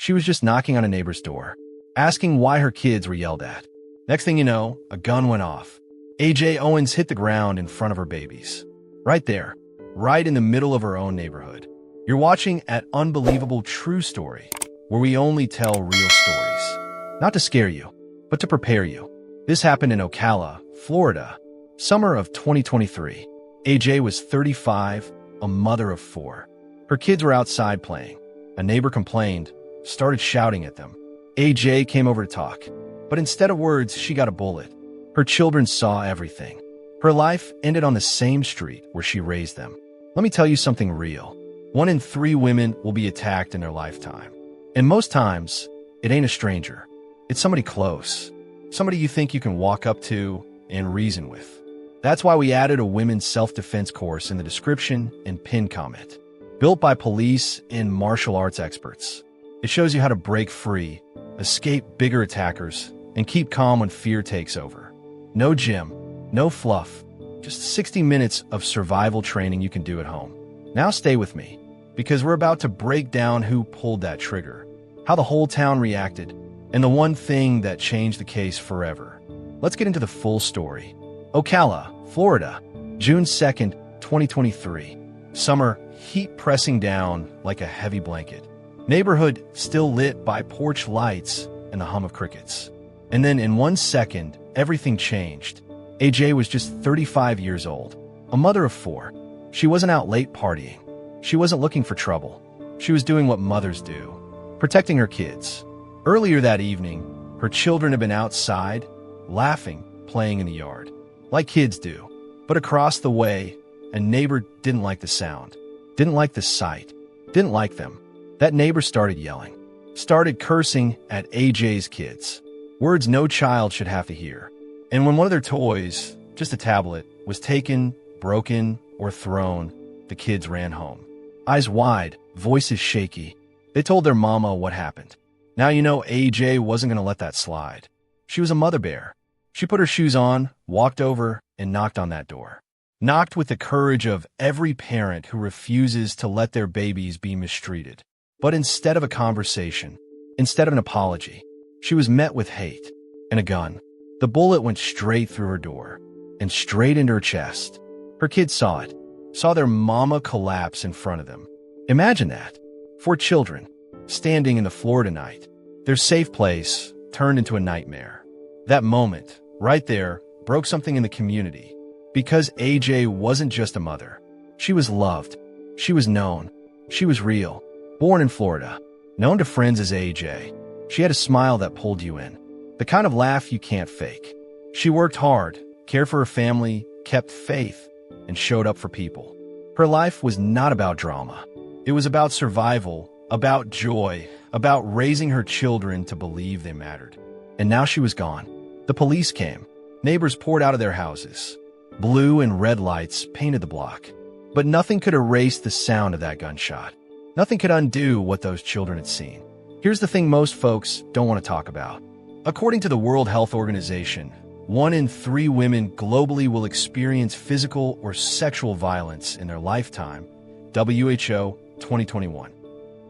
She was just knocking on a neighbor's door, asking why her kids were yelled at. Next thing you know, a gun went off. Ajike Owens hit the ground in front of her babies. Right there, right in the middle of her own neighborhood. You're watching an unbelievable true story, where we only tell real stories. Not to scare you, but to prepare you. This happened in Ocala, Florida, summer of 2023. Ajike was 35, a mother of 4. Her kids were outside playing. A neighbor complained, started shouting at them. Ajike came over to talk, but instead of words, she got a bullet. Her children saw everything. Her life ended on the same street where she raised them. Let me tell you something real. 1 in 3 women will be attacked in their lifetime. And most times, it ain't a stranger. It's somebody close. Somebody you think you can walk up to and reason with. That's why we added a women's self-defense course in the description and pinned comment. Built by police and martial arts experts. It shows you how to break free, escape bigger attackers, and keep calm when fear takes over. No gym, no fluff, just 60 minutes of survival training you can do at home. Now stay with me, because we're about to break down who pulled that trigger, how the whole town reacted, and the one thing that changed the case forever. Let's get into the full story. Ocala, Florida, June 2nd, 2023. Summer, heat pressing down like a heavy blanket. Neighborhood still lit by porch lights and the hum of crickets. And then in 1 second, everything changed. Ajike was just 35 years old, a mother of 4. She wasn't out late partying. She wasn't looking for trouble. She was doing what mothers do, protecting her kids. Earlier that evening, her children had been outside, laughing, playing in the yard, like kids do. But across the way, a neighbor didn't like the sound, didn't like the sight, didn't like them. That neighbor started yelling, started cursing at Ajike's kids. Words no child should have to hear. And when one of their toys, just a tablet, was taken, broken, or thrown, the kids ran home. Eyes wide, voices shaky. They told their mama what happened. Now you know Ajike wasn't going to let that slide. She was a mother bear. She put her shoes on, walked over, and knocked on that door. Knocked with the courage of every parent who refuses to let their babies be mistreated. But instead of a conversation, instead of an apology, she was met with hate and a gun. The bullet went straight through her door and straight into her chest. Her kids saw it, saw their mama collapse in front of them. Imagine that. 4 children, standing in the Florida night. Their safe place turned into a nightmare. That moment, right there, broke something in the community. Because Ajike wasn't just a mother. She was loved. She was known. She was real. Born in Florida. Known to friends as Ajike. She had a smile that pulled you in. The kind of laugh you can't fake. She worked hard, cared for her family, kept faith, and showed up for people. Her life was not about drama. It was about survival, about joy, about raising her children to believe they mattered. And now she was gone. The police came. Neighbors poured out of their houses. Blue and red lights painted the block. But nothing could erase the sound of that gunshot. Nothing could undo what those children had seen. Here's the thing most folks don't want to talk about. According to the World Health Organization, 1 in 3 women globally will experience physical or sexual violence in their lifetime, WHO 2021.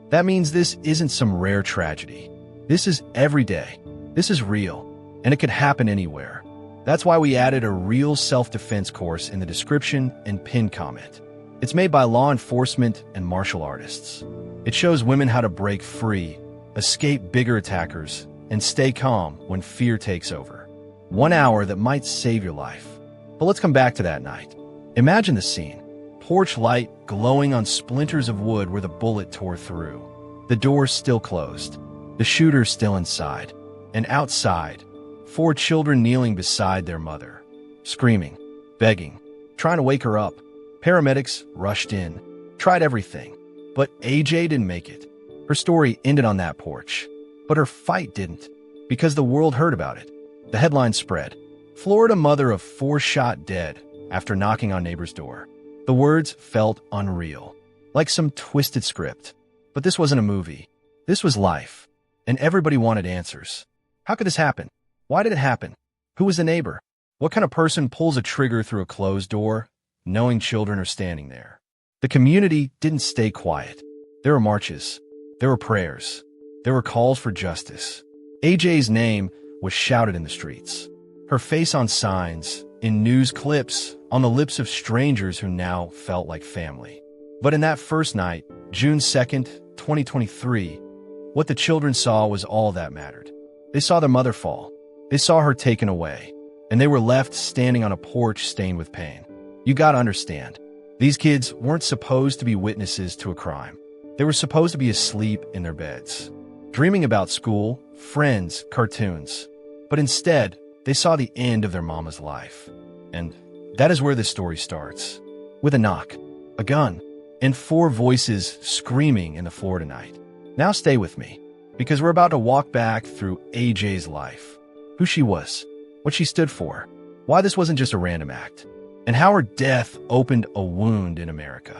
That means this isn't some rare tragedy. This is every day. This is real, and it could happen anywhere. That's why we added a real self-defense course in the description and pinned comment. It's made by law enforcement and martial artists. It shows women how to break free, escape bigger attackers, and stay calm when fear takes over. 1 hour that might save your life. But let's come back to that night. Imagine the scene. Porch light glowing on splinters of wood where the bullet tore through. The door still closed. The shooter still inside. And outside, 4 children kneeling beside their mother, screaming, begging, trying to wake her up. Paramedics rushed in, tried everything, but Ajike didn't make it. Her story ended on that porch, but her fight didn't, because the world heard about it. The headline spread, Florida mother of 4 shot dead after knocking on neighbor's door. The words felt unreal, like some twisted script. But this wasn't a movie. This was life, and everybody wanted answers. How could this happen? Why did it happen? Who was the neighbor? What kind of person pulls a trigger through a closed door, knowing children are standing there? The community didn't stay quiet. There were marches. There were prayers. There were calls for justice. AJ's name was shouted in the streets. Her face on signs, in news clips, on the lips of strangers who now felt like family. But in that first night, June 2nd, 2023, what the children saw was all that mattered. They saw their mother fall. They saw her taken away. And they were left standing on a porch stained with pain. You gotta understand, these kids weren't supposed to be witnesses to a crime. They were supposed to be asleep in their beds, dreaming about school, friends, cartoons. But instead, they saw the end of their mama's life. And that is where this story starts. With a knock, a gun, and 4 voices screaming in the Florida night. Now stay with me, because we're about to walk back through AJ's life. Who she was, what she stood for, why this wasn't just a random act, and how her death opened a wound in America.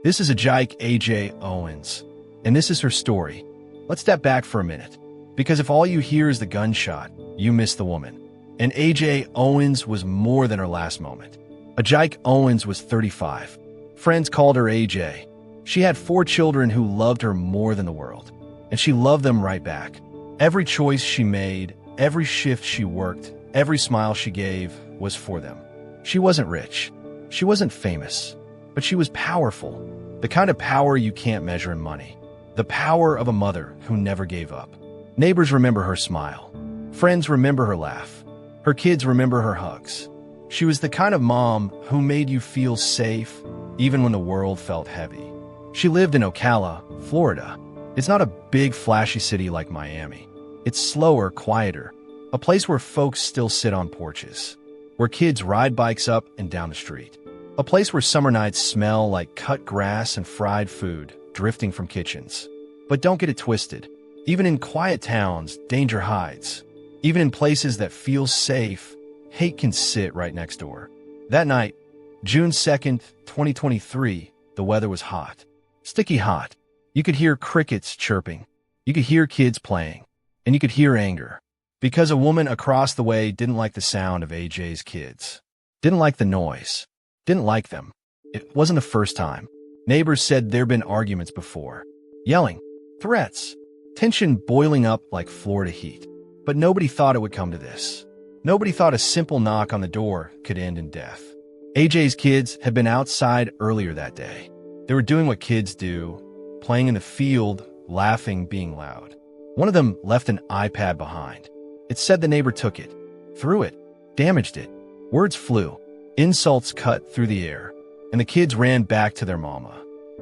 This is Ajike Owens, and this is her story. Let's step back for a minute, because if all you hear is the gunshot, you miss the woman. And Ajike Owens was more than her last moment. Ajike Owens was 35. Friends called her AJ. She had 4 children who loved her more than the world, and she loved them right back. Every choice she made, every shift she worked, every smile she gave was for them. She wasn't rich. She wasn't famous, but she was powerful. The kind of power you can't measure in money. The power of a mother who never gave up. Neighbors remember her smile. Friends remember her laugh. Her kids remember her hugs. She was the kind of mom who made you feel safe, even when the world felt heavy. She lived in Ocala, Florida. It's not a big, flashy city like Miami. It's slower, quieter. A place where folks still sit on porches. Where kids ride bikes up and down the street. A place where summer nights smell like cut grass and fried food drifting from kitchens. But don't get it twisted. Even in quiet towns, danger hides. Even in places that feel safe, hate can sit right next door. That night, June 2nd, 2023, the weather was hot. Sticky hot. You could hear crickets chirping. You could hear kids playing. And you could hear anger. Because a woman across the way didn't like the sound of AJ's kids. Didn't like the noise. Didn't like them. It wasn't the first time. Neighbors said there'd been arguments before. Yelling. Threats. Tension boiling up like Florida heat. But nobody thought it would come to this. Nobody thought a simple knock on the door could end in death. AJ's kids had been outside earlier that day. They were doing what kids do, playing in the field, laughing, being loud. One of them left an iPad behind. It said the neighbor took it, threw it, damaged it. Words flew, insults cut through the air, and the kids ran back to their mama.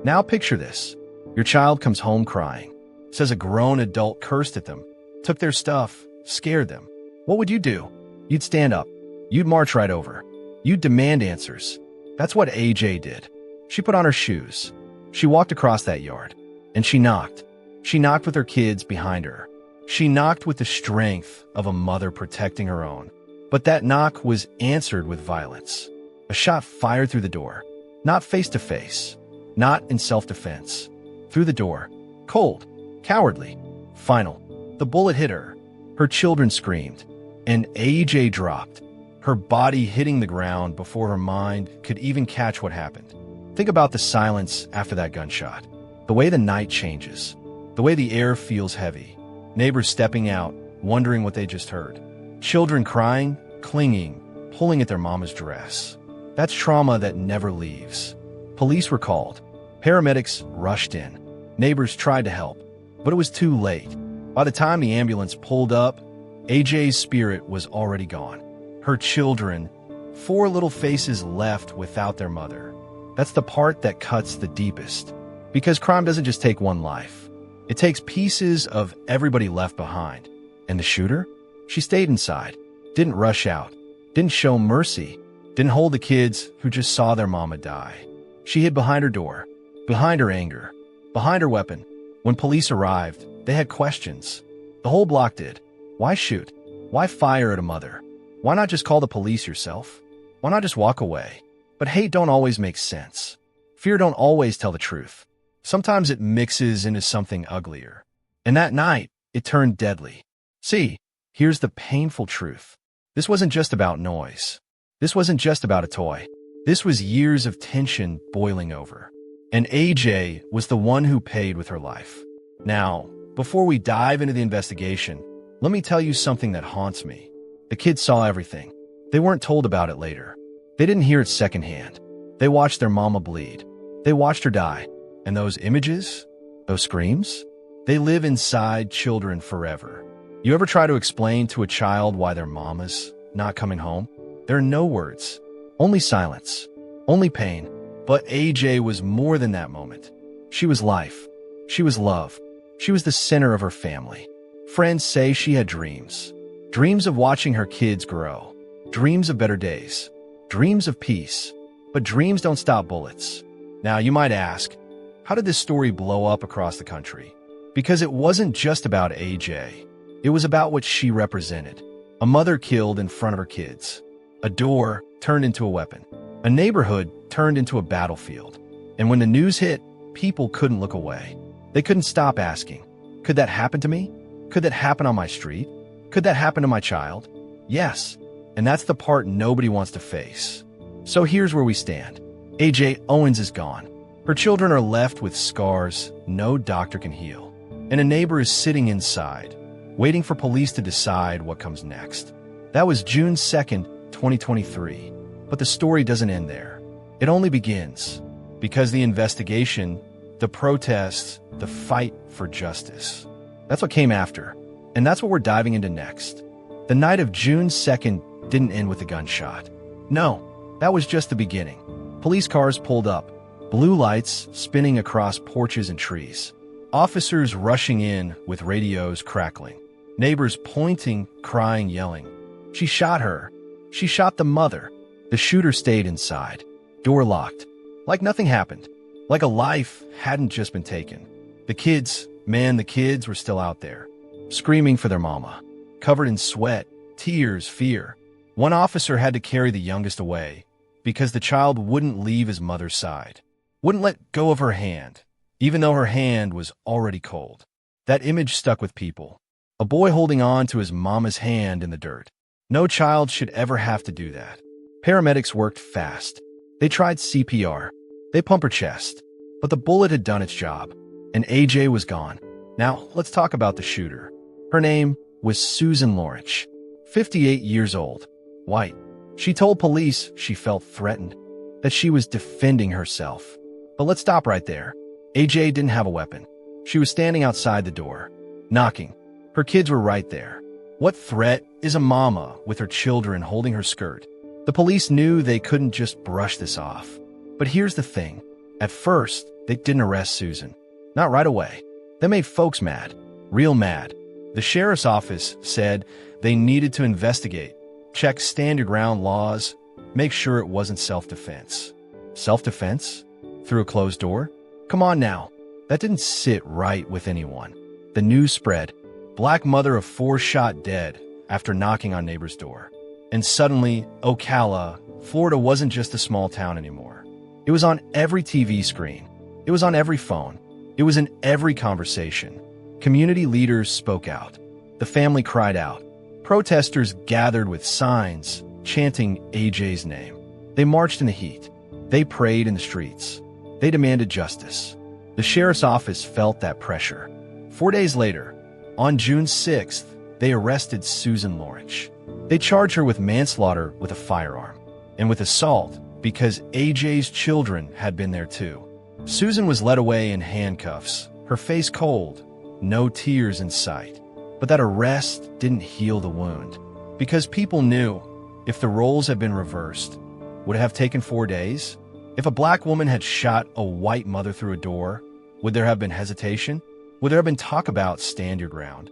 Now picture this. Your child comes home crying, says a grown adult cursed at them, took their stuff, scared them. What would you do? You'd stand up. You'd march right over. You'd demand answers. That's what AJ did. She put on her shoes. She walked across that yard, and she knocked. She knocked with her kids behind her. She knocked with the strength of a mother protecting her own. But that knock was answered with violence. A shot fired through the door. Not face to face. Not in self-defense. Through the door. Cold. Cowardly. Final. The bullet hit her. Her children screamed. And AJ dropped. Her body hitting the ground before her mind could even catch what happened. Think about the silence after that gunshot. The way the night changes. The way the air feels heavy. Neighbors stepping out, wondering what they just heard. Children crying, clinging, pulling at their mama's dress. That's trauma that never leaves. Police were called. Paramedics rushed in. Neighbors tried to help, but it was too late. By the time the ambulance pulled up, AJ's spirit was already gone. Her children, 4 little faces left without their mother. That's the part that cuts the deepest. Because crime doesn't just take one life. It takes pieces of everybody left behind. And the shooter? She stayed inside, didn't rush out, didn't show mercy, didn't hold the kids who just saw their mama die. She hid behind her door, behind her anger, behind her weapon. When police arrived, they had questions. The whole block did. Why shoot? Why fire at a mother? Why not just call the police yourself? Why not just walk away? But hate don't always make sense. Fear don't always tell the truth. Sometimes it mixes into something uglier. And that night, it turned deadly. See, here's the painful truth. This wasn't just about noise. This wasn't just about a toy. This was years of tension boiling over. And AJ was the one who paid with her life. Now, Before we dive into the investigation, let me tell you something that haunts me. The kids saw everything. They weren't told about it later. They didn't hear it secondhand. They watched their mama bleed. They watched her die. And those images, those screams, they live inside children forever. You ever try to explain to a child why their mama's not coming home? There are no words, only silence, only pain. But AJ was more than that moment. She was life. She was love. She was the center of her family. Friends say she had dreams. Dreams of watching her kids grow. Dreams of better days. Dreams of peace. But dreams don't stop bullets. Now, you might ask, how did this story blow up across the country? Because it wasn't just about AJ. It was about what she represented. A mother killed in front of her kids. A door turned into a weapon. A neighborhood turned into a battlefield. And when the news hit, people couldn't look away. They couldn't stop asking, could that happen to me? Could that happen on my street? Could that happen to my child? Yes. And that's the part nobody wants to face. So here's where we stand. Ajike Owens is gone. Her children are left with scars no doctor can heal. And a neighbor is sitting inside, waiting for police to decide what comes next. That was June 2nd, 2023. But the story doesn't end there. It only begins. Because the investigation, the protests, the fight for justice. That's what came after. And that's what we're diving into next. The night of June 2nd didn't end with a gunshot. No, that was just the beginning. Police cars pulled up, blue lights spinning across porches and trees. Officers rushing in with radios crackling. Neighbors pointing, crying, yelling. She shot her. She shot the mother. The shooter stayed inside, door locked, like nothing happened, like a life hadn't just been taken. The kids were still out there, screaming for their mama, covered in sweat, tears, fear. One officer had to carry the youngest away because the child wouldn't leave his mother's side, wouldn't let go of her hand, even though her hand was already cold. That image stuck with people, a boy holding on to his mama's hand in the dirt. No child should ever have to do that. Paramedics worked fast. They tried CPR. They pumped her chest. But the bullet had done its job, and AJ was gone. Now, let's talk about the shooter. Her name was Susan Lawrence, 58 years old, white. She told police she felt threatened, that she was defending herself. But let's stop right there. AJ didn't have a weapon. She was standing outside the door, knocking. Her kids were right there. What threat is a mama with her children holding her skirt? The police knew they couldn't just brush this off. But here's the thing. At first, they didn't arrest Susan. Not right away. That made folks mad. Real mad. The sheriff's office said they needed to investigate, check stand your ground laws, make sure it wasn't self-defense. Self-defense? Through a closed door? Come on now. That didn't sit right with anyone. The news spread. Black mother of 4 shot dead after knocking on neighbor's door. And suddenly, Ocala, Florida wasn't just a small town anymore. It was on every TV screen. It was on every phone. It was in every conversation. Community leaders spoke out. The family cried out. Protesters gathered with signs, chanting AJ's name. They marched in the heat. They prayed in the streets. They demanded justice. The sheriff's office felt that pressure. 4 days later, on June 6th, they arrested Susan Lawrence. They charged her with manslaughter with a firearm and with assault because AJ's children had been there too. Susan was led away in handcuffs, her face cold, no tears in sight. But that arrest didn't heal the wound because people knew if the roles had been reversed, would it have taken 4 days? If a black woman had shot a white mother through a door, would there have been hesitation? Would there have been talk about stand your ground?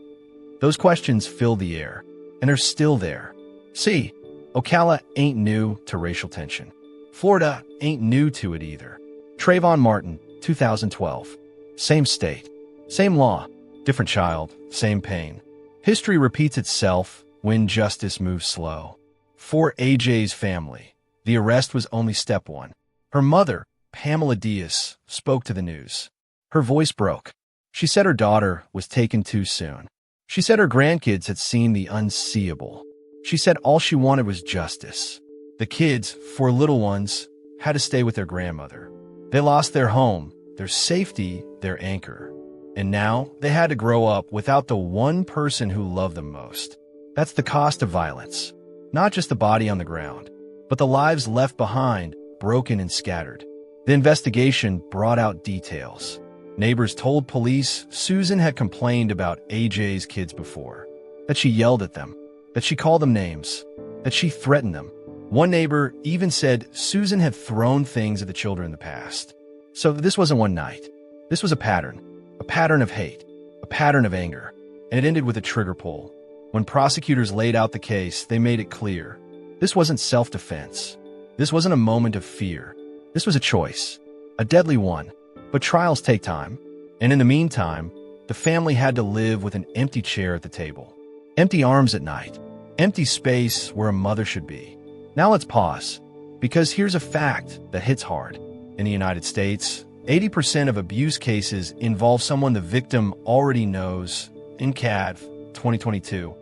Those questions filled the air, and they're still there. See, Ocala ain't new to racial tension. Florida ain't new to it either. Trayvon Martin, 2012. Same state, same law, different child, same pain. History repeats itself when justice moves slow. For AJ's family, the arrest was only step one. Her mother, Pamela Diaz, spoke to the news. Her voice broke. She said her daughter was taken too soon. She said her grandkids had seen the unseeable. She said all she wanted was justice. The kids, 4 little ones, had to stay with their grandmother. They lost their home, their safety, their anchor. And now they had to grow up without the one person who loved them most. That's the cost of violence. Not just the body on the ground, but the lives left behind, broken and scattered. The investigation brought out details. Neighbors told police Susan had complained about AJ's kids before, that she yelled at them, that she called them names, that she threatened them. One neighbor even said Susan had thrown things at the children in the past. So this wasn't one night. This was a pattern of hate, a pattern of anger, and it ended with a trigger pull. When prosecutors laid out the case, they made it clear. This wasn't self-defense. This wasn't a moment of fear. This was a choice, a deadly one. But trials take time, and in the meantime, the family had to live with an empty chair at the table, empty arms at night, empty space where a mother should be. Now let's pause, because here's a fact that hits hard. In the United States, 80% of abuse cases involve someone the victim already knows. In CAD 2022,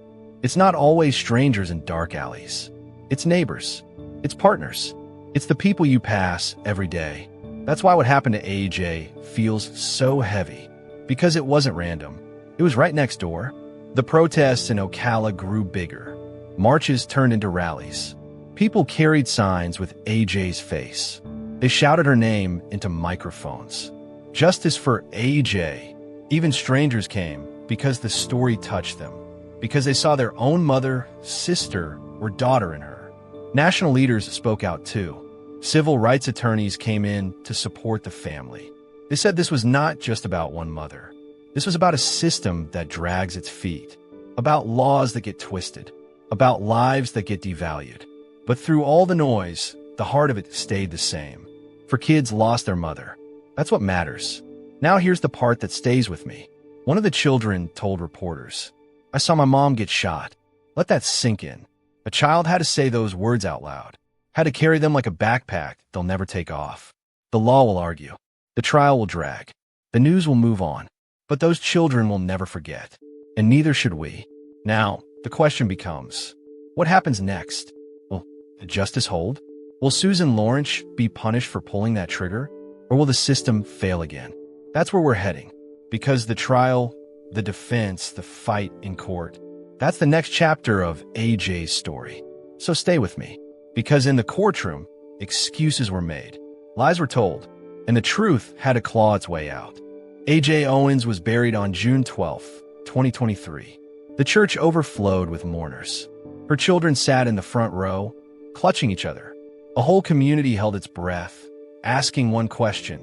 it's not always strangers in dark alleys. It's neighbors. It's partners. It's the people you pass every day. That's why what happened to AJ feels so heavy, because it wasn't random. It was right next door. The protests in Ocala grew bigger. Marches turned into rallies. People carried signs with AJ's face. They shouted her name into microphones. Justice for AJ. Even strangers came because the story touched them, because they saw their own mother, sister, or daughter in her. National leaders spoke out too. Civil rights attorneys came in to support the family. They said this was not just about one mother. This was about a system that drags its feet, about laws that get twisted, about lives that get devalued. But through all the noise, the heart of it stayed the same. For kids lost their mother. That's what matters. Now here's the part that stays with me. One of the children told reporters, "I saw my mom get shot." Let that sink in. A child had to say those words out loud. Had to carry them like a backpack they'll never take off. The law will argue. The trial will drag. The news will move on. But those children will never forget. And neither should we. Now, the question becomes, what happens next? Will the justice hold? Will Susan Lawrence be punished for pulling that trigger? Or will the system fail again? That's where we're heading. Because the trial, the defense, the fight in court, that's the next chapter of AJ's story. So stay with me. Because in the courtroom, excuses were made, lies were told, and the truth had to claw its way out. Ajike Owens was buried on June 12, 2023. The church overflowed with mourners. Her children sat in the front row, clutching each other. A whole community held its breath, asking one question: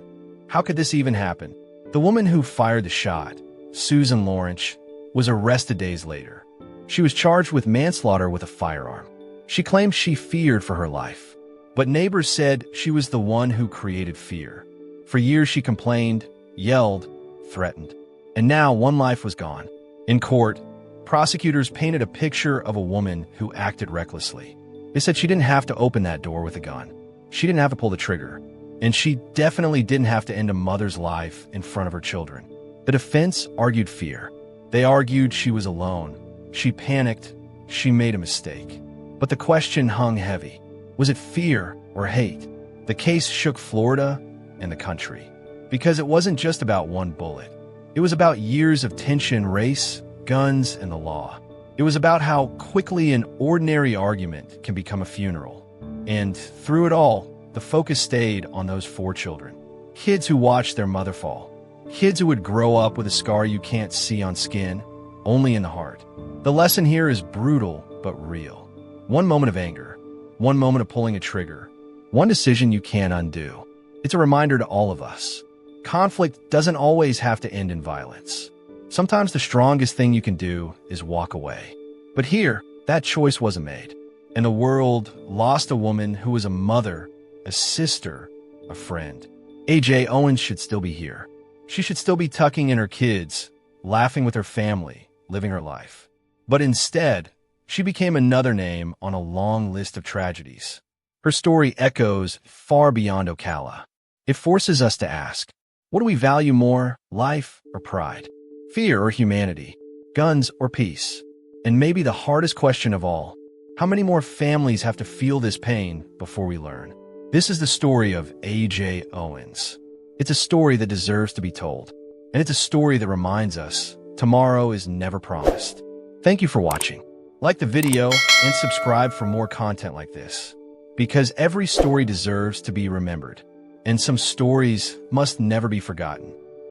how could this even happen? The woman who fired the shot, Susan Lawrence, was arrested days later. She was charged with manslaughter with a firearm. She claimed she feared for her life, but neighbors said she was the one who created fear. For years she complained, yelled, threatened, and now one life was gone. In court, prosecutors painted a picture of a woman who acted recklessly. They said she didn't have to open that door with a gun. She didn't have to pull the trigger, and she definitely didn't have to end a mother's life in front of her children. The defense argued fear. They argued she was alone. She panicked. She made a mistake. But the question hung heavy. Was it fear or hate? The case shook Florida and the country. Because it wasn't just about one bullet. It was about years of tension, race, guns, and the law. It was about how quickly an ordinary argument can become a funeral. And through it all, the focus stayed on those 4 children. Kids who watched their mother fall. Kids who would grow up with a scar you can't see on skin, only in the heart. The lesson here is brutal but real. One moment of anger, one moment of pulling a trigger, one decision you can't undo. It's a reminder to all of us. Conflict doesn't always have to end in violence. Sometimes the strongest thing you can do is walk away. But here, that choice wasn't made. And the world lost a woman who was a mother, a sister, a friend. Ajike Owens should still be here. She should still be tucking in her kids, laughing with her family, living her life. But instead, she became another name on a long list of tragedies. Her story echoes far beyond Ocala. It forces us to ask, what do we value more, life or pride? Fear or humanity? Guns or peace? And maybe the hardest question of all, how many more families have to feel this pain before we learn? This is the story of Ajike Owens. It's a story that deserves to be told. And it's a story that reminds us tomorrow is never promised. Thank you for watching. Like the video and subscribe for more content like this. Because every story deserves to be remembered. And some stories must never be forgotten.